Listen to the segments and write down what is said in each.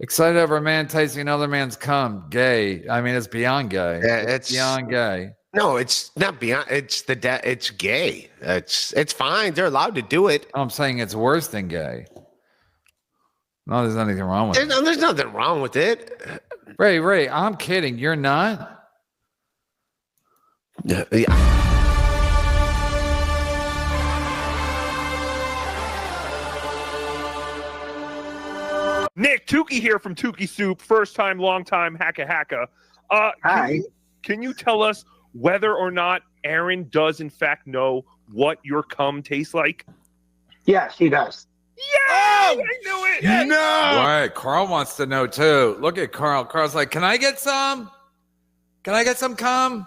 Excited over a man tasting another man's cum. Gay. I mean, it's beyond gay. Yeah, it's beyond gay. No, it's not beyond. It's it's gay. It's fine. They're allowed to do it. I'm saying it's worse than gay. No, there's anything wrong with it. There's nothing wrong with it. Ray, I'm kidding. You're not? Yeah. Nick, Tukey here from Tukey Soup. First time, long time, hacka. Hi. Can you tell us whether or not Aaron does in fact know what your cum tastes like? Yes, he does. Yeah, I knew it. Yes. No. Right. Carl wants to know too. Look at Carl. Carl's like, can I get some? Can I get some cum?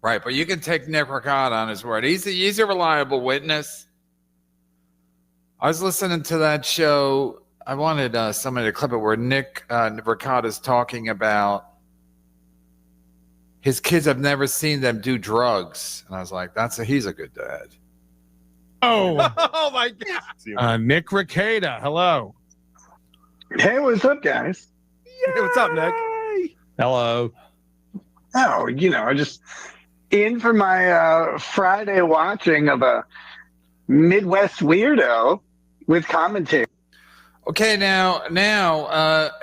Right, but you can take Nick Ricotta on his word. He's a reliable witness. I was listening to that show. I wanted somebody to clip it where Nick Ricotta's talking about his kids have never seen them do drugs. And I was like, he's a good dad. Oh, Oh my God. Nick Rekieta. Hello. Hey, what's up, guys? Hey, what's up, Nick? Hello. Oh, just in for my Friday watching of a Midwest weirdo with commentary. Okay, now,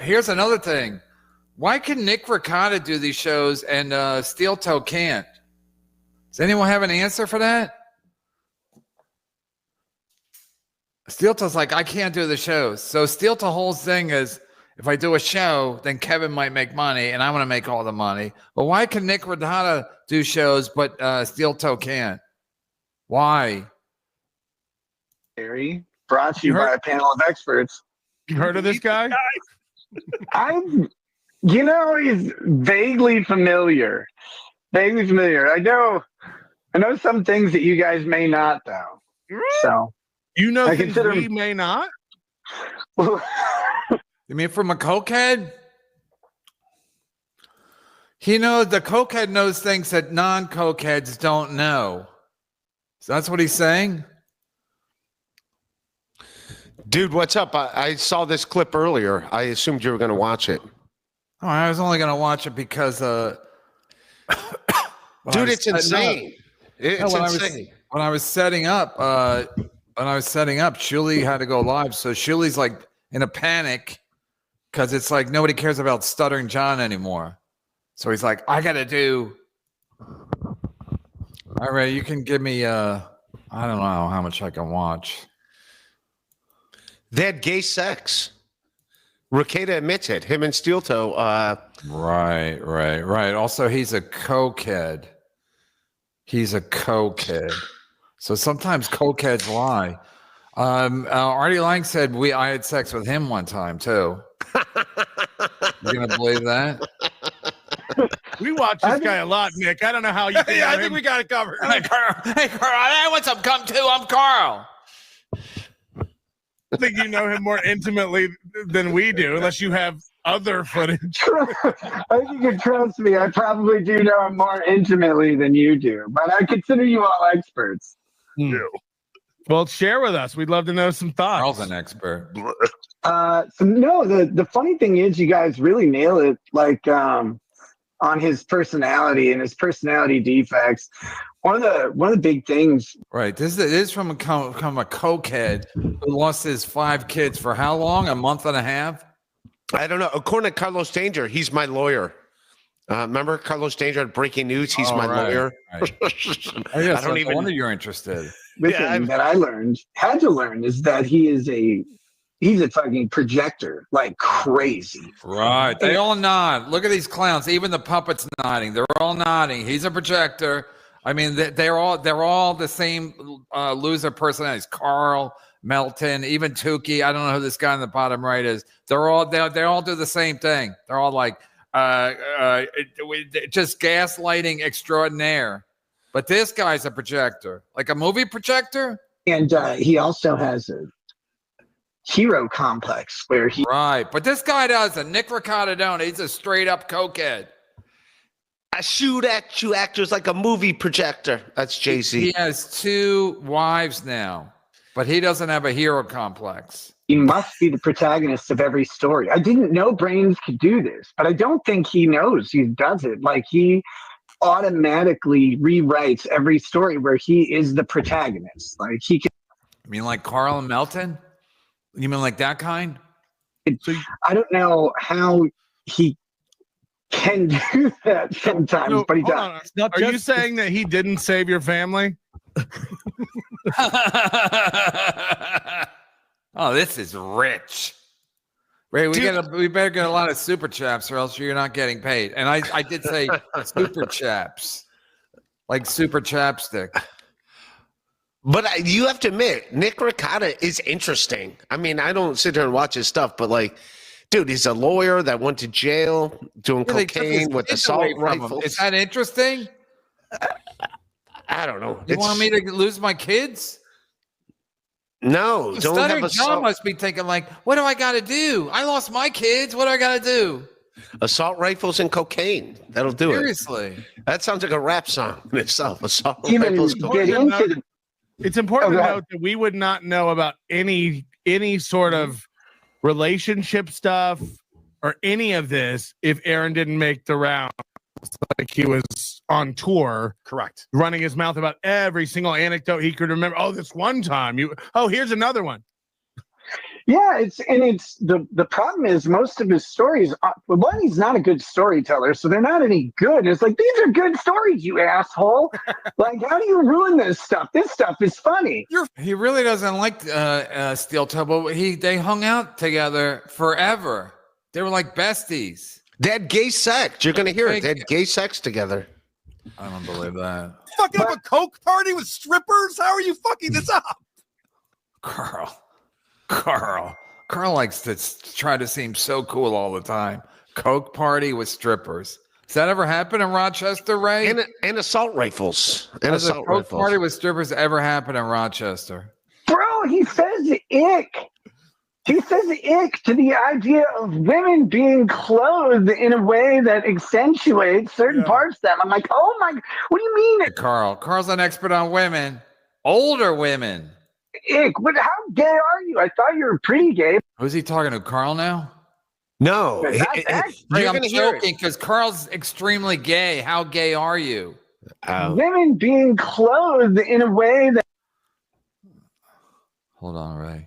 here's another thing. Why can Nick Ricotta do these shows and Steel Toe can't? Does anyone have an answer for that? Steel Toe's like, I can't do the shows. So Steel Toe whole thing is, if I do a show, then Kevin might make money, and I want to make all the money. But why can Nick Ricotta do shows, but Steel Toe can't? Why? Brought to you by a panel of experts. You heard of this guy? He's vaguely familiar. I know some things that you guys may not, though. So You know I things consider we may not? You mean from a cokehead? The cokehead knows things that non-cokeheads don't know. So that's what he's saying? Dude, what's up? I saw this clip earlier. I assumed you were going to watch it. Oh, I was only going to watch it because... Dude, it's insane. It's insane. When I was setting up, Shuli had to go live. So Shuli's like in a panic because it's like nobody cares about Stuttering John anymore. So he's like, I got to do... All right, you can give me... I don't know how much I can watch. They had gay sex. Rekieta admits it. Him and Steel Toe. Right. Also, he's a cokehead. So sometimes cokeheads lie. Artie Lang said I had sex with him one time too. You gonna believe that? We watch this guy a lot, Nick. I don't know how you think I think we got it covered. Hey, Carl. I want some cum too. I'm Carl. I think you know him more intimately than we do, unless you have other footage. I think you can trust me. I probably do know him more intimately than you do, but I consider you all experts. Well, share with us. We'd love to know some thoughts. Carl's an expert. The funny thing is, you guys really nail it. On his personality and his personality defects. One of the big things. Right. This is from a cokehead who lost his 5 kids for how long? A month and a half? I don't know. According to Carlos Danger, he's my lawyer. Remember Carlos Danger at Breaking News? He's my lawyer. Right. I don't even wonder you're interested. That I had to learn is that he's a fucking projector like crazy. Right. They all nod. Look at these clowns. Even the puppets nodding. They're all nodding. He's a projector. I mean, they're all the same loser personalities. Carl, Melton, even Tukey. I don't know who this guy on the bottom right is. They all do the same thing. They're all like just gaslighting extraordinaire. But this guy's a projector, like a movie projector. And he also has a hero complex where he. Right, but this guy doesn't. Nick Ricotta don't. He's a straight up cokehead. I shoot at you actors like a movie projector. That's Jay-Z. He has 2 wives now, but he doesn't have a hero complex. he must be the protagonist of every story. I didn't know Brains could do this, but I don't think he knows he does it. Like, he automatically rewrites every story where he is the protagonist. Like, he can. You mean like Carl and Melton? You mean like that kind? I don't know how he can do that sometimes, but he does. Are you saying that he didn't save your family? Oh, this is rich. Ray, we better get a lot of super chaps, or else you're not getting paid. And I did say super chaps, like super chapstick. But you have to admit, Nick Rekieta is interesting. I mean, I don't sit there and watch his stuff, but like, dude, he's a lawyer that went to jail doing cocaine with assault rifles. Is that interesting? I don't know. You want me to lose my kids? No, don't have Stuttering John must be thinking like, what do I got to do? I lost my kids. What do I got to do? Assault rifles and cocaine. That'll do Seriously. That sounds like a rap song in itself. Assault Even rifles. get into the. It's important to Okay. note that we would not know about any sort of relationship stuff or any of this if Aaron didn't make the rounds. Like, he was on tour, Correct. running his mouth about every single anecdote he could remember. Oh, this one time here's another one. Yeah, it's the problem is most of his stories. One, he's not a good storyteller, so they're not any good. It's like, these are good stories, you asshole. Like, how do you ruin this stuff? This stuff is funny. He really doesn't like Steel Toe, but they hung out together forever. They were like besties. They had gay sex. You're going to hear it. They had gay sex together. I don't believe that. Fucking have a coke party with strippers? How are you fucking this up? Carl likes to try to seem so cool all the time. Coke party with strippers. Does that ever happen in Rochester, Ray? And assault rifles. And Has a assault Coke rifles. party with strippers ever happen in Rochester? Bro, he says ick. He says ick to the idea of women being clothed in a way that accentuates certain parts of them. I'm like, oh my, what do you mean? Hey, Carl's an expert on women. Older women. Ick. How gay are you? I thought you were pretty gay. Who's he talking to, Carl now? No. Ray, Ray, I'm gonna hear joking because Carl's extremely gay. How gay are you? Women being clothed in a way that. Hold on, Ray.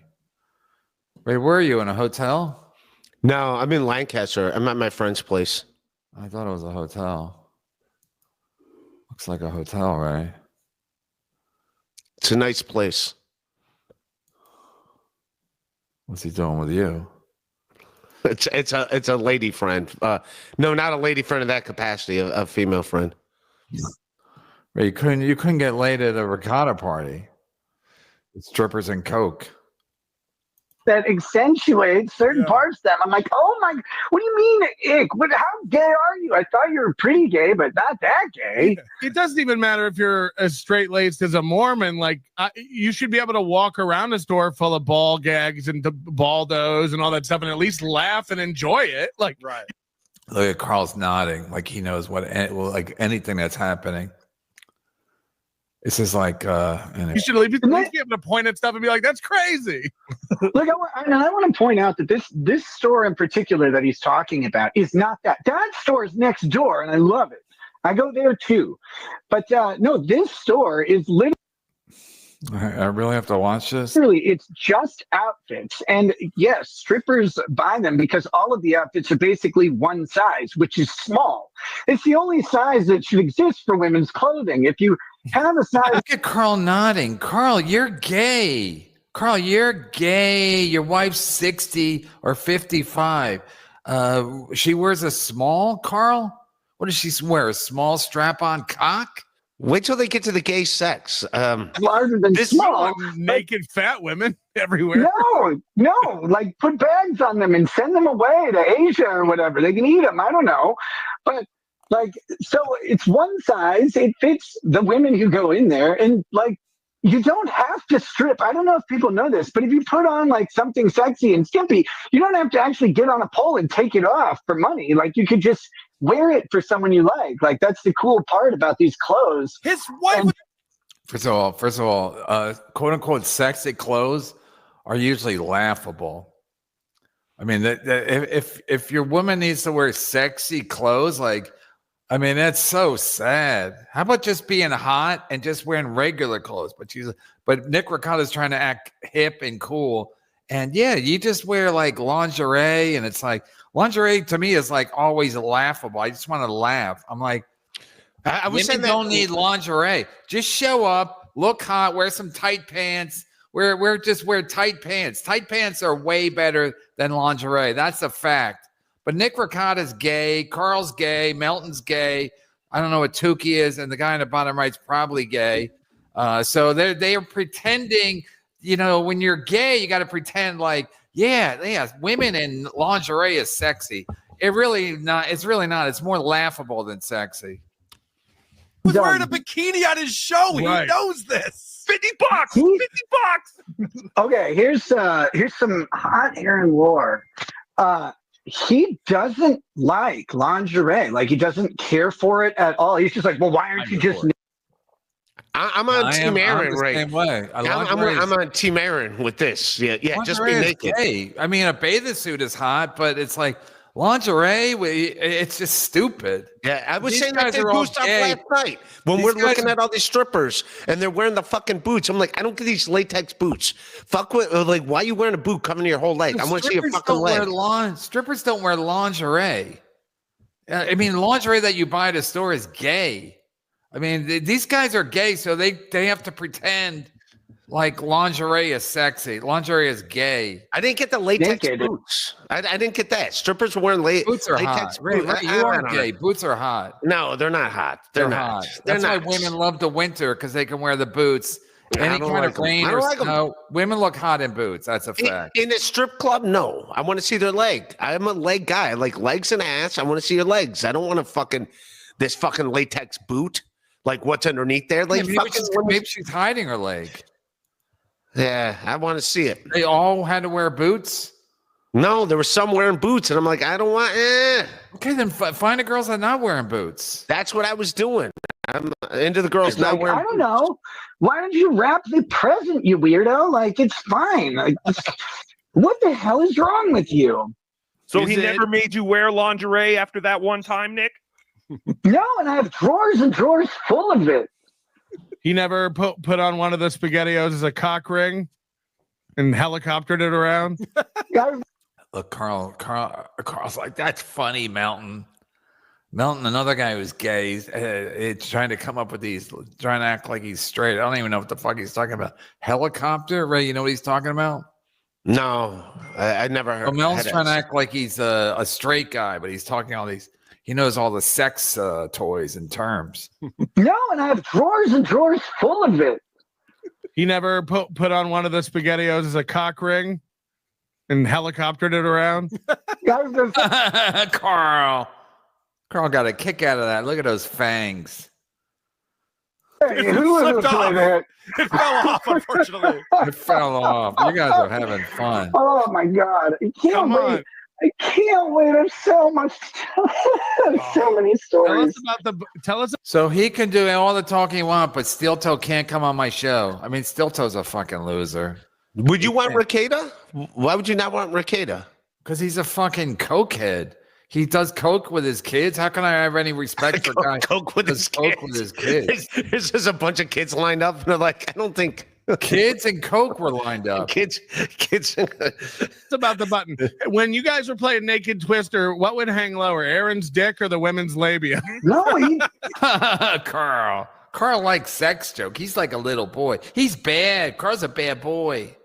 Ray, where are you? In a hotel? No, I'm in Lancaster. I'm at my friend's place. I thought it was a hotel. Looks like a hotel, Ray. It's a nice place. What's he doing with you? It's a lady friend. No, not a lady friend in that capacity. A female friend. Ray, you couldn't get laid at a Rekieta party. It's strippers and coke. That accentuates certain parts of them. I'm like, oh my, what do you mean, ick? How gay are you? I thought you were pretty gay, but not that gay. It doesn't even matter if you're as straight-laced as a Mormon. Like, you should be able to walk around a store full of ball gags and baldos and all that stuff and at least laugh and enjoy it. Like, Right. Look at Carl's nodding like he knows like anything that's happening. It's just like, anyway. you should at least be able to point at stuff and be like, that's crazy. Look, I want to point out that this store in particular that he's talking about is not that. That store is next door, and I love it. I go there too. But no, this store is literally. I really have to watch this. It's just outfits. And yes, strippers buy them because all of the outfits are basically one size, which is small. It's the only size that should exist for women's clothing. If you have a size. Look at Carl nodding. Carl, you're gay. Carl, you're gay. Your wife's 60 or 55. She wears a small, Carl? What does she wear? A small strap-on cock? Wait till they get to the gay sex. Larger than small. Naked fat women everywhere. No, like put bags on them and send them away to Asia or whatever. They can eat them. I don't know. But like, so it's one size. It fits the women who go in there. And like, you don't have to strip. I don't know if people know this, but if you put on like something sexy and skimpy, you don't have to actually get on a pole and take it off for money. Like, you could just wear it for someone you like. Like, that's the cool part about these clothes. His wife. And- First of all, quote unquote sexy clothes are usually laughable. I mean, if your woman needs to wear sexy clothes, like, I mean, that's so sad. How about just being hot and just wearing regular clothes? But Nick Ricotta's trying to act hip and cool. And yeah, you just wear like lingerie, and it's like lingerie to me is like always laughable. I just want to laugh. I'm like, I was saying women don't need lingerie. Just show up, look hot, wear some tight pants. Wear tight pants. Tight pants are way better than lingerie. That's a fact. But Nick Ricotta's gay. Carl's gay. Melton's gay. I don't know what Tukey is, and the guy in the bottom right's probably gay. So they are pretending. You know, when you're gay, you got to pretend like, yeah, women in lingerie is sexy. It's really not. It's more laughable than sexy. He was wearing a bikini on his show. Right. He knows this. $50. $50. Okay, here's some hot Aaron lore. He doesn't like lingerie. Like, he doesn't care for it at all. He's just like, well, why aren't you just? I'm on Team Aaron, right? Same way. I'm on Team Aaron with this. Yeah, just be naked. Gay. I mean, a bathing suit is hot, but it's like lingerie. It's just stupid. Yeah, I was These saying that guys to are all Gustav gay. last night when These we're guys looking are- at all these strippers and they're wearing the fucking boots. I'm like, I don't get these latex boots. Fuck with like, why are you wearing a boot covering your whole leg? I want to see your fucking leg. Strippers don't wear lingerie. I mean, lingerie that you buy at a store is gay. I mean, these guys are gay, so they have to pretend like lingerie is sexy. Lingerie is gay. I didn't get the latex Naked. boots. I didn't get that. Strippers were wearing Boots are latex hot. Right, you are gay. Boots are hot. No, they're not hot. They're not. hot. They're That's not. why women love the winter, because they can wear the boots. I Any don't kind like of 'em. rain I or don't like 'em. snow, women look hot in boots. That's a fact. In a strip club, no. I want to see their leg. I'm a leg guy. I like legs and ass. I want to see your legs. I don't want this fucking latex boot. Like, what's underneath there? Like, maybe she's hiding her leg. Yeah, I want to see it. They all had to wear boots. No, there was some wearing boots, and I'm like, I don't want. Okay, then find the girls that are not wearing boots. That's what I was doing. I'm into the girls not Like, wearing. I don't know. Why don't you wrap the present, you weirdo? Like, it's fine. Like, what the hell is wrong with you? So Is he it- never made you wear lingerie after that one time, Nick? No, and I have drawers and drawers full of it. He never put on one of the SpaghettiOs as a cock ring and helicoptered it around. Look, Carl's like, that's funny, Melton. Melton, another guy who's gay, it's trying to come up with trying to act like he's straight. I don't even know what the fuck he's talking about. Helicopter, Ray? You know what he's talking about? No, I never heard. Well, Melton's trying to act like he's a straight guy, but he's talking all these. He knows all the sex toys and terms. No, and I have drawers and drawers full of it. He never put on one of the SpaghettiOs as a cock ring and helicoptered it around. Carl got a kick out of that. Look at those fangs. Hey, who was Slipped to play off. that? It fell off, unfortunately. It fell off. You guys are having fun. Oh my god! I can't Come wait. on. I can't wait. There's so much. So many Tell stories. us about tell us. So he can do all the talking you want, but Steel Toe can't come on my show. I mean, Steel Toe's a fucking loser. Would you want Rekieta? Why would you not want Rekieta? Because he's a fucking cokehead. He does coke with his kids. How can I have any respect for a guy Coke with who his does coke kids. with his kids? There's just a bunch of kids lined up, and they're like, I don't think Kids and coke were lined up. kids. It's about the button. When you guys were playing Naked Twister, what would hang lower, Aaron's dick or the women's labia? No, Carl likes sex joke. He's like a little boy. He's bad. Carl's a bad boy.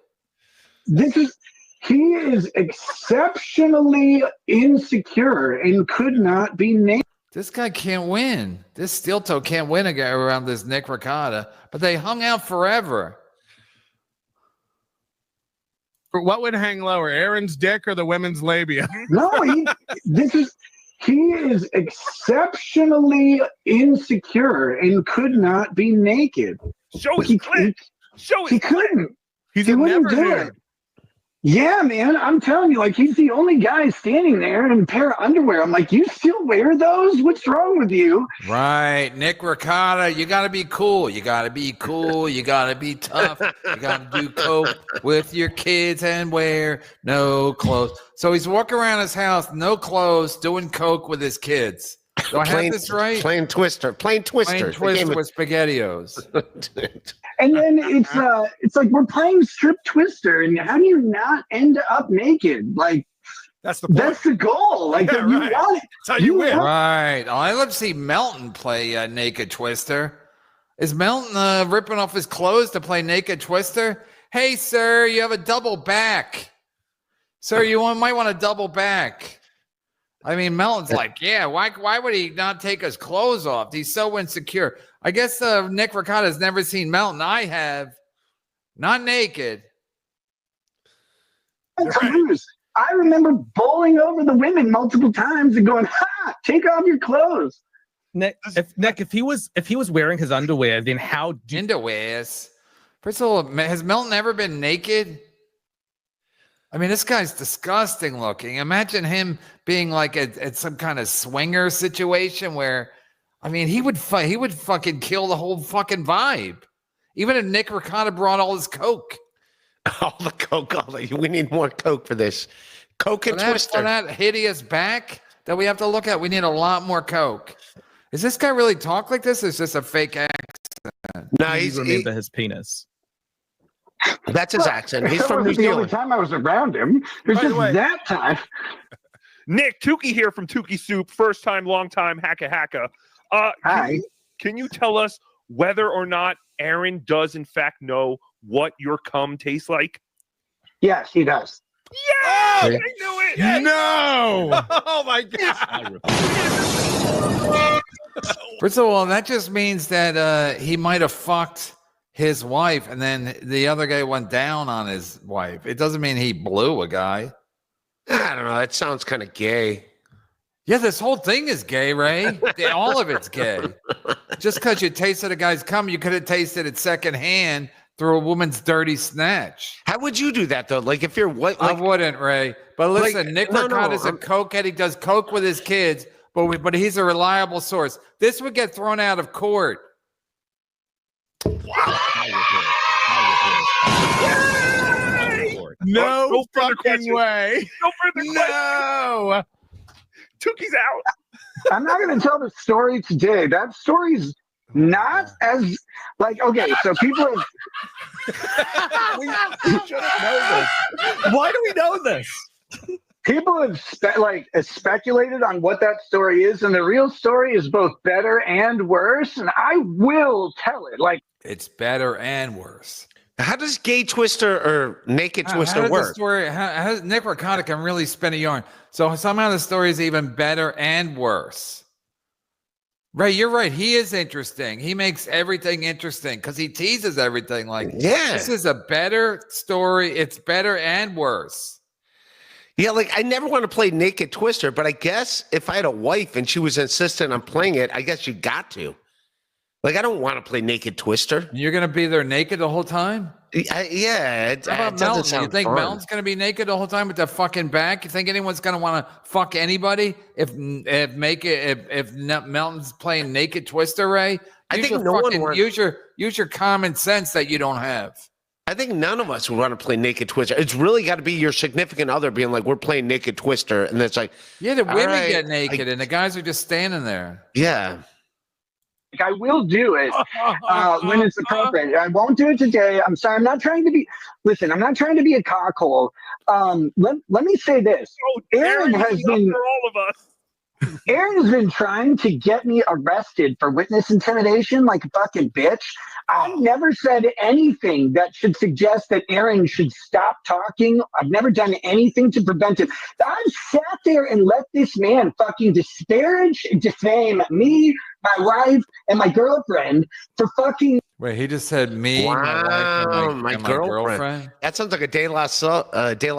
he is exceptionally insecure and could not be named. This guy can't win. This Steel Toe can't win a guy around this Nick Ricotta. But they hung out forever. What would hang lower, Aaron's dick or the women's labia? No, he is exceptionally insecure and could not be naked. Show his He, clit. Show he his clit. couldn't. He's He a wouldn't never do here. it. Yeah, man, I'm telling you, like he's the only guy standing there in a pair of underwear. I'm like, you still wear those? What's wrong with you? Right. Nick Ricotta, you got to be cool. You got to be cool. You got to be tough. You got to do coke with your kids and wear no clothes. So he's walking around his house, no clothes, doing coke with his kids. Do I have this right? Plain Twister. Plain Twister. Plain Twister with SpaghettiOs. And then it's like we're playing strip Twister, and how do you not end up naked? Like That's the point. that's the goal. Like Yeah, you right. want it. That's how you win. Right. Oh, I love to see Melton play Naked Twister. Is Melton ripping off his clothes to play Naked Twister? Hey, sir, you have a double back. Sir, might want to double back. I mean, Melton's like, yeah, why would he not take his clothes off? He's so insecure. I guess Nick Ricotta has never seen Melton. I have. Not naked. I remember bowling over the women multiple times and going, "Ha! Take off your clothes." Nick, if he was wearing his underwear, then how do Underwears. First of all, has Melton ever been naked? I mean, this guy's disgusting looking. Imagine him being like at some kind of swinger situation where, I mean, he would fucking kill the whole fucking vibe. Even if Nick Ricotta brought all his coke. All the coke. We need more coke for this. Coke and Twister. For that hideous back that we have to look at, we need a lot more coke. Does this guy really talk like this? Or is this a fake accent? No, remember his penis? That's his accent. He's from New The only Zealand. time I was around him. It was By the just way- that time. Nick Tukey here from Tukey Soup, first time, long time, hacka. Hi. Can you tell us whether or not Aaron does in fact know what your cum tastes like? Yes, he does. Yeah, I knew it. No. Oh my god! First of all, that just means that he might have fucked his wife and then the other guy went down on his wife. It doesn't mean he blew a guy. I don't know. That sounds kind of gay. Yeah, this whole thing is gay, Ray. All of it's gay. Just because you tasted a guy's cum, you could have tasted it secondhand through a woman's dirty snatch. How would you do that though? Like if you're what? I Like, wouldn't, Ray. But listen, Nick Ricotta's a cokehead. He does coke with his kids, but he's a reliable source. This would get thrown out of court. No further fucking questions. way. No further questions. No. Tukey's out. I'm not going to tell the story today. That story's not as like okay. So people have We shouldn't know this. Why do we know this? people have speculated on what that story is, and the real story is both better and worse. And I will tell it. Like It's better and worse. how does gay Twister or naked How Twister did the work? story? How Nick Ricotta can really spin a yarn. So somehow the story is even better and worse. Ray, you're right. He is interesting. He makes everything interesting because he teases everything. Like, Yeah. this is a better story. It's better and worse. Yeah, like I never want to play naked Twister, but I guess if I had a wife and she was insistent on playing it, I guess you got to. Like I don't want to play naked Twister. You're gonna be there naked the whole time. Yeah, it How about doesn't Melton? sound You think fun. Melton's gonna be naked the whole time with the fucking back? You think anyone's gonna want to fuck anybody if Melton's playing naked Twister, Ray? I think no one wants- use your common sense that you don't have. I think none of us would want to play naked Twister. It's really got to be your significant other being like, "We're playing naked Twister," and it's like, Yeah, the women right, get naked and the guys are just standing there. yeah. I will do it when it's appropriate. I won't do it today. I'm sorry. I'm not trying to be. Listen, I'm not trying to be a cockhole. Let me say this. Oh, Aaron has is up been- for all of us. Aaron has been trying to get me arrested for witness intimidation like a fucking bitch. I've never said anything that should suggest that Aaron should stop talking. I've never done anything to prevent it. I've sat there and let this man fucking disparage and defame me, my wife, and my girlfriend for fucking. Wait, he just said me, Wow, my wife, and my my girlfriend. girlfriend. That sounds like a De La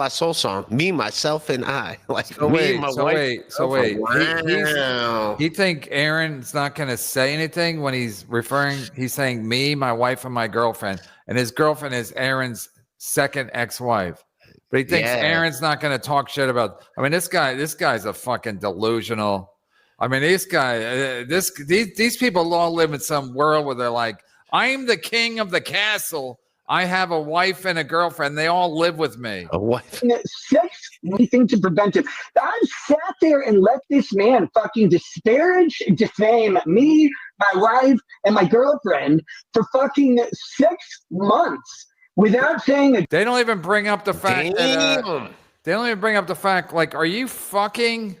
Soul song. Me, myself, and I. Like So me, wait, my so wife. wait, so wait. Wow. He think Aaron's not going to say anything when he's referring. He's saying me, my wife, and my girlfriend, and his girlfriend is Aaron's second ex-wife. But he thinks Yeah. Aaron's not going to talk shit about. I mean, this guy's a fucking delusional. I mean, these people all live in some world where they're like, I'm the king of the castle. I have a wife and a girlfriend. They all live with me. A wife. Sex, anything to prevent it. I've sat there and let this man fucking disparage, defame me, my wife, and my girlfriend for fucking 6 months without saying a. They don't even bring up the fact that they don't even bring up the fact, like, are you fucking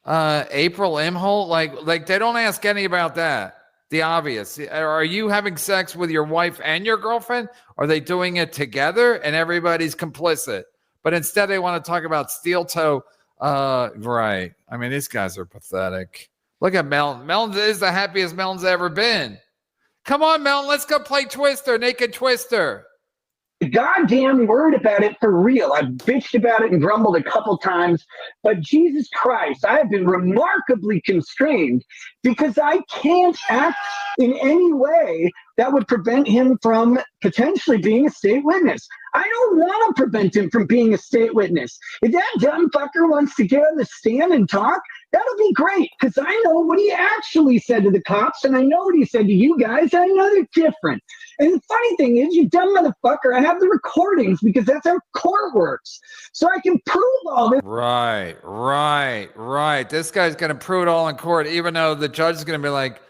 April Imholt? Like they don't ask any about that. The obvious. Are you having sex with your wife and your girlfriend? Are they doing it together and everybody's complicit? But instead they want to talk about steel toe. Right. I mean, these guys are pathetic. Look at Melton. Melton is the happiest Melton's ever been. Come on, Melton. Let's go play Twister, Naked Twister. Goddamn word about it for real. I've bitched about it and grumbled a couple times, but Jesus Christ, I have been remarkably constrained because I can't act in any way that would prevent him from potentially being a state witness. I don't want to prevent him from being a state witness. If that dumb fucker wants to get on the stand and talk, that'll be great because I know what he actually said to the cops and I know what he said to you guys. And I know they're different. And the funny thing is, you dumb motherfucker, I have the recordings because that's how court works. So I can prove all this. Right. This guy's going to prove it all in court, even though the judge is going to be like,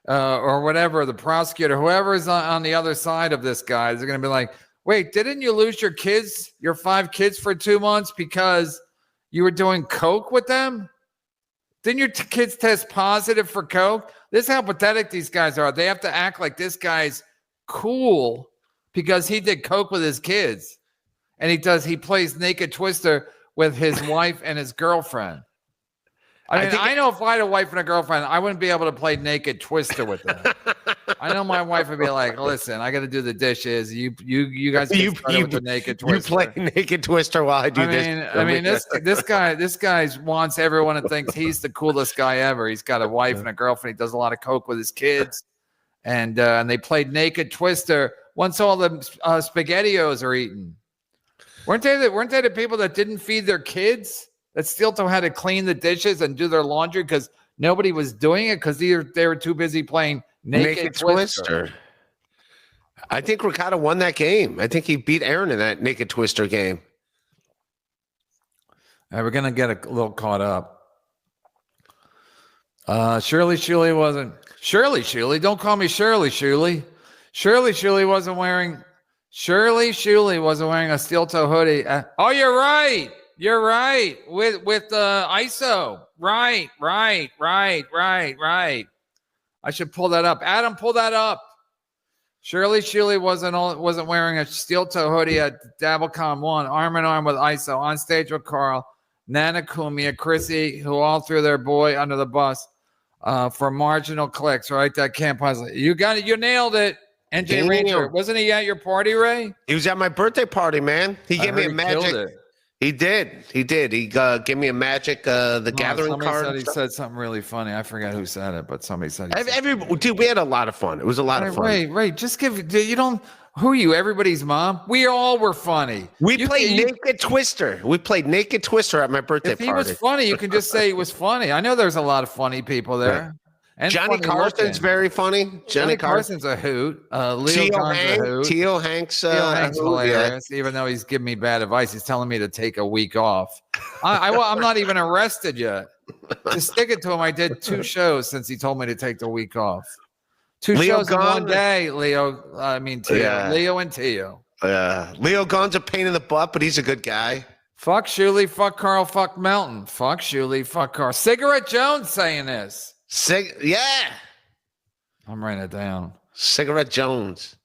or whatever, the prosecutor, whoever is on the other side of this guy, is going to be like, wait, didn't you lose your kids, your 5 kids for 2 months because you were doing coke with them? Didn't your kids test positive for coke? This is how pathetic these guys are. They have to act like this guy's cool because he did coke with his kids. And he plays Naked Twister with his wife and his girlfriend. I know if I had a wife and a girlfriend, I wouldn't be able to play Naked Twister with them. I know my wife would be like, listen, I got to do the dishes. You guys get started with the Naked Twister. You play Naked Twister while I do this. I mean, this guy wants everyone to think he's the coolest guy ever. He's got a wife and a girlfriend. He does a lot of coke with his kids. And they played Naked Twister once all the SpaghettiOs are eaten. Weren't they the people that didn't feed their kids? That still had to clean the dishes and do their laundry because nobody was doing it because they were too busy playing Naked Twister. I think Rekieta won that game. I think he beat Aaron in that Naked Twister game. All right, we're going to get a little caught up. Shirley wasn't. Shirley, don't call me Shirley. Shirley wasn't wearing a steel toe hoodie. Oh, you're right. You're right. With ISO. Right. I should pull that up. Adam, pull that up. Shirley wasn't wearing a steel toe hoodie at DabbleCon 1, arm in arm with ISO, on stage with Carl, Nana Kumia, Chrissy, who all threw their boy under the bus for marginal clicks, right? That campaign. You got it. You nailed it. NJ Ranger. Wasn't he at your party, Ray? He was at my birthday party, man. He gave me a magic. He did. He gave me a Magic the Gathering card. He said something really funny. I forgot who said it, but somebody said it. Dude, we had a lot of fun. It was a lot of fun. Ray, just who are you? Everybody's mom? We all were funny. We played Naked Twister. We played Naked Twister at my birthday party. If he was funny, you can just say he was funny. I know there's a lot of funny people there. Right. And Johnny Carson's very funny. Johnny Carson's a hoot. Theo Hanks hilarious. Yeah. Even though he's giving me bad advice, he's telling me to take a week off. I'm not even arrested yet. To stick it to him, I did 2 shows since he told me to take the week off. 2 shows in one day, Leo. Theo. Yeah. Leo and Theo. Leo Gunn's a pain in the butt, but he's a good guy. Fuck Shuley, fuck Carl, fuck Melton. Fuck Shuley, fuck Carl. Cigarette Jones saying this. Yeah. I'm writing it down. Cigarette Jones.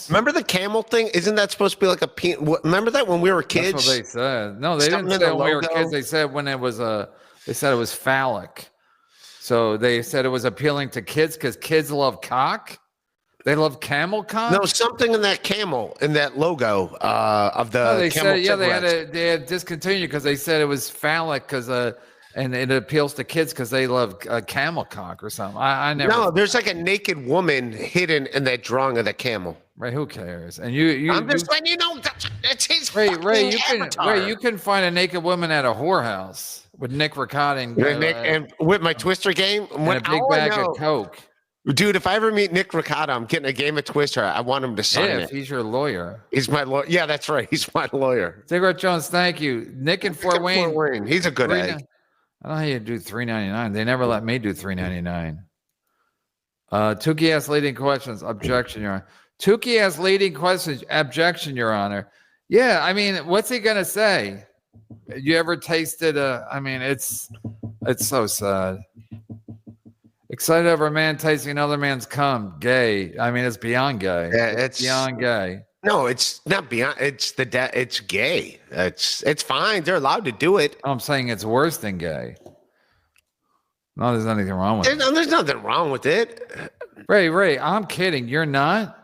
Remember the camel thing? Isn't that supposed to be like a remember that when we were kids? That's what they said. No, they didn't say when we were kids. They said when it was they said it was phallic. So they said it was appealing to kids because kids love cock. They love camel cock. No, something in that camel, in that logo of the. They camel said they had discontinued because they said it was phallic because and it appeals to kids because they love camel cock or something. I never. No, there's like a naked woman hidden in that drawing of the camel. Right? Who cares? And I'm just letting you know. That's his Ray, avatar. you can find a naked woman at a whorehouse with Nick Ricotta And with my Twister game, and a big bag of Coke. Dude, if I ever meet Nick Ricotta, I'm getting a game of Twister. I want him to sign If it. he's your lawyer. He's my lawyer. Yeah, that's right. He's my lawyer. Cigarette Jones, thank you. Nick in Fort Wayne. He's a good egg. I don't know how you do $3.99. They never let me do $3.99. Tukey asks leading questions. Objection, Your Honor. Tukey asks leading questions. Objection, Your Honor. Yeah, I mean, what's he gonna say? You ever tasted it's so sad. Excited over a man tasting another man's cum. Gay. I mean, it's beyond gay. Yeah, it's beyond gay. No, it's not beyond. It's it's gay. It's fine. They're allowed to do it. I'm saying it's worse than gay. No, there's anything wrong with it. There's nothing wrong with it. Ray, I'm kidding. You're not?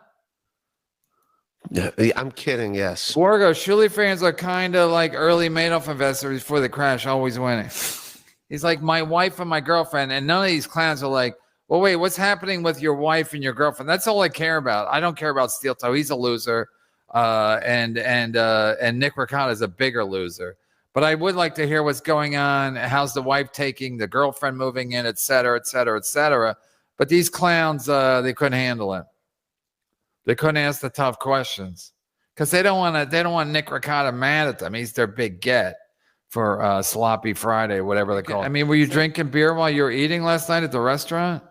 Yeah, I'm kidding, yes. Wargo, Shuli fans are kind of like early Madoff investors before the crash, always winning. He's like, my wife and my girlfriend, and none of these clowns are like, well, wait, what's happening with your wife and your girlfriend? That's all I care about. I don't care about Steel Toe. He's a loser. And Nick Ricotta is a bigger loser. But I would like to hear what's going on. How's the wife taking, the girlfriend moving in, et cetera, et cetera, et cetera. But these clowns, they couldn't handle it. They couldn't ask the tough questions because they don't want Nick Ricotta mad at them. He's their big get for Sloppy Friday, whatever they call it. I mean, were you drinking beer while you were eating last night at the restaurant?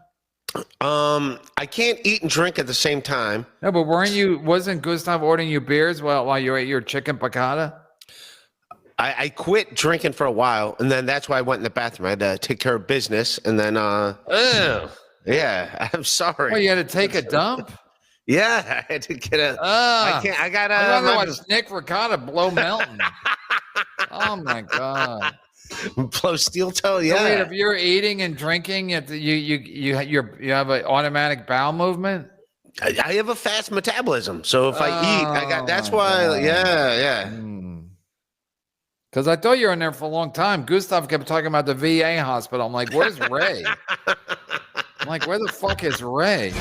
I can't eat and drink at the same time. No, but wasn't Gustav ordering you beers while you ate your chicken piccata? I quit drinking for a while, and then that's why I went in the bathroom. I had to take care of business, and then yeah, I'm sorry. Oh, you had to take a dump? Yeah, I had to get a. I got a. I'd rather watch Nick Ricotta blow Melton. Oh my god. Blow Steel Toe, yeah. So wait, if you're eating and drinking, you have an automatic bowel movement. I have a fast metabolism, so if I eat, that's why. God. Yeah. Because I thought you were in there for a long time. Gustav kept talking about the VA hospital. I'm like, where's Ray? I'm like, where the fuck is Ray?